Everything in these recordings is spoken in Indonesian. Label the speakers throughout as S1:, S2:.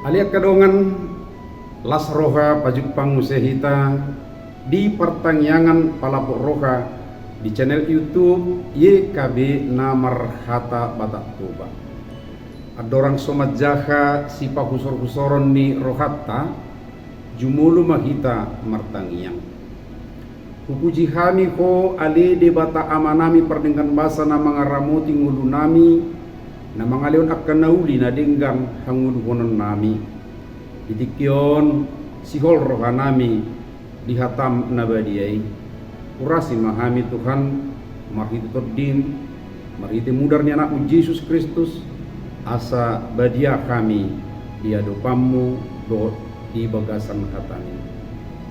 S1: Aliak kadongan las roha pajupang musehita di pertanyaan palapok roha di channel YouTube YKB Namarhata Batak Toba. Adorang somat jaha si pahusor-husoron ni rohatta jumulu mahita martangiang. Hupuji hami ko ale de bata amanami perdengkan basa na mga ramoti ngulu nami na mga leon akan nauli na denggang hanguluhonon nami. Itikyon sihol roha nami dihatam na badiyay. Urasi mahami Tuhan marhiti todin marhiti mudarnya anakmu Yesus Kristus asa badia kami dia dopamu do di bagasan hatani.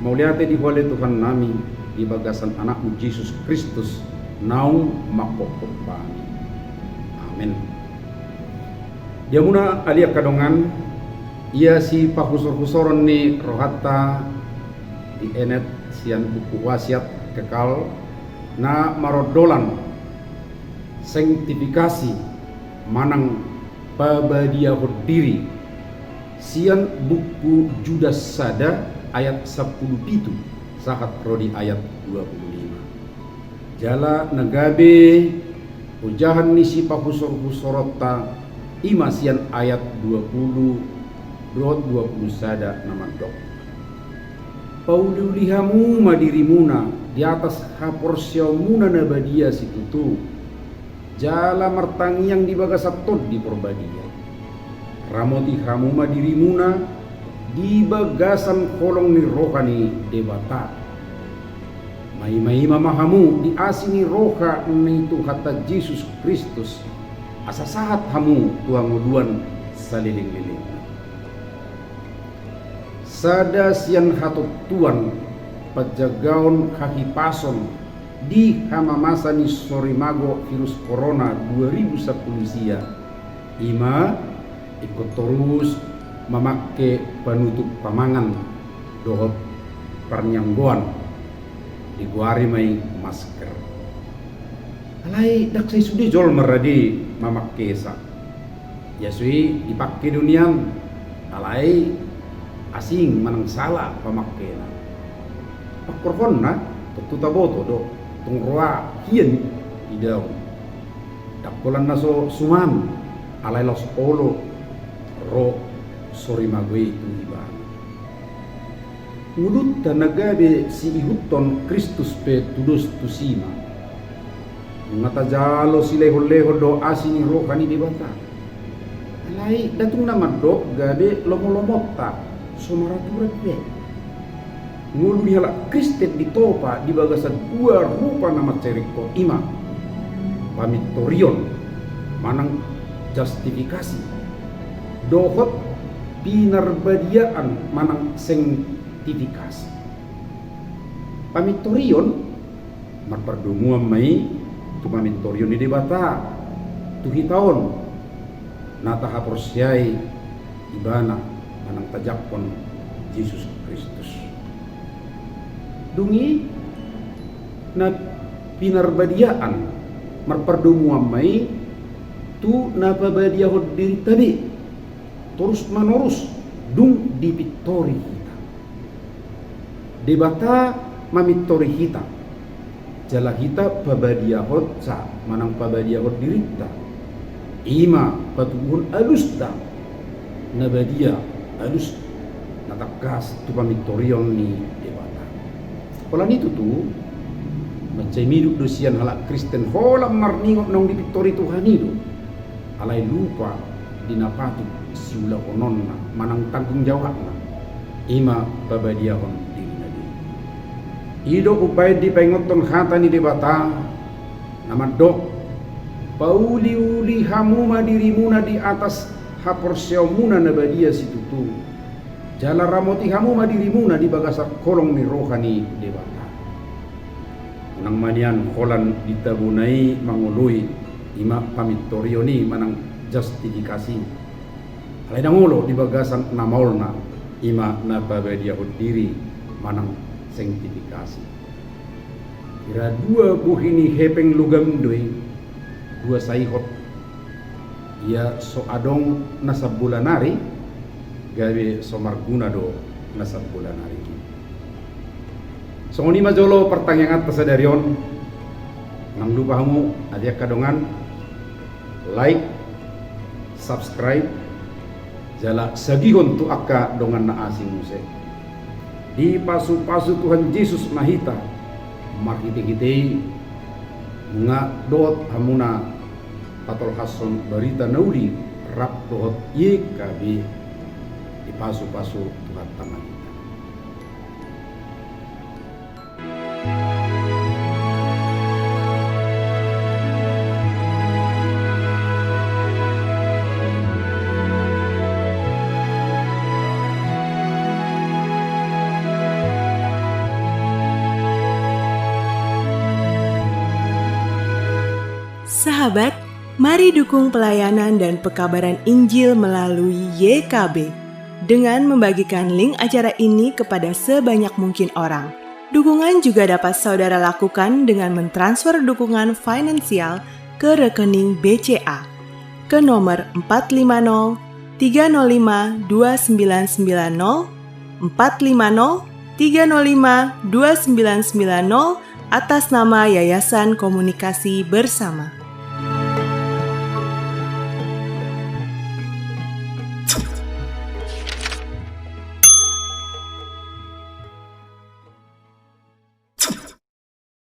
S1: Mauliate di hole Tuhan nami di bagasan anakmu Yesus Kristus naung makpokok kami. Amin. Dia muna aliak kadongan ia si pahusor-husoron ni rohatta di enet sian buku wasiat kekal na marodolan sanktifikasi manang pabadia diri sian buku Judas Sada ayat 10 pitu sahat rodi ayat 25 jala nagabe ujahan ni si pahusor-husorota imasian ayat 20 sada nama dok. Paulihamu madirimuna di atas haporsiamuna nabadia situtu. Jala martangi yang dibagasatod di porbadia. Ramoti hamu madirimuna di bagasan kolong ni rohani debata. Mai mamahamu di asini roha itu hatta Yesus Kristus. Asa sahat hamu tuang uduan saliling-liling. Sada sian hatut tuan pajagaon kaki pason di hamamasa ni sorimago virus corona 2010 sia. Ima ikut terus memakai penutup pamangan dohot pernyanggoan diguari mai masker. Alai dak saya sudi jol meradi mamakai sa. Ya sui dipakai dunian alai asing manang salah pamakena. Pakorhon na tututa boto do tungroa hien idaw. Dakolan na so suman alay los olo ro sorimagwe itu iba. Udut tanagabe si ihuton Kristus pe tudus tusima. Ngatajalo silay leho do asini rohani di bata. Alay datung nama do gabe lomo-lomota somaraturat be. Ngulu dihala Kristen ditopa di bagasan dua rupa nama ceriko ima. Pamitorion manang justifikasi. Dohot pinarbadiaan manang sanktifikasi. Pamitorion marpardumuan mai tu pamitorion di debata tuhitaon nata haporsyai ibana manang tajakpon Yesus Kristus. Dungi na pinarbadiaan marpardumuan mai tu napabadiahod diri tabi terus menerus dung di pitori kita. Debata mamitori kita. Jala kita pabadiahod sa manang pabadiahod dirita. Ima patuhun alus da nabadia alus natakas tu pamitorion ni debata. Pola itu tu macam hidup dosian halak Kristen holam marningot nong di pitori Tuhan itu. Alai lupa dinapatu siula ononna manang tanggung jawabna. Ima pabadiahon diri nadi. Ido upay di pengoton hata ni debata nama dok pauli-uli hamu madirimuna di atas haporsiamuna nabadia situtu. Jala ramoti hamu madirimuna di bagasak kolong ni rohani debata. Unang manian kolan ditabunai mangului ima pamitorioni manang justifikasi. Lain ulo di bagasan namaulna ima napabadiahod diri manang sanktifikasi. Kira dua buhini hepeng lugam doi dua saihot ya so adong nasab bulanari gawe so marguna do nasab bulanari. So ini majolo pertanyaan atas darion nang lupa kamu aja kadongan like, subscribe, jala sagihon tu akka dongan na asing muse. Di pasu-pasu Tuhan Yesus mahita makiti-kiti nga dot hamuna patol hason berita nauli rap dot ye kabi di pasu-pasu Tuhan tangan.
S2: Sahabat, mari dukung pelayanan dan pekabaran Injil melalui YKB dengan membagikan link acara ini kepada sebanyak mungkin orang. Dukungan juga dapat saudara lakukan dengan mentransfer dukungan finansial ke rekening BCA ke nomor 450 305 2990 450 305 2990 atas nama Yayasan Komunikasi Bersama.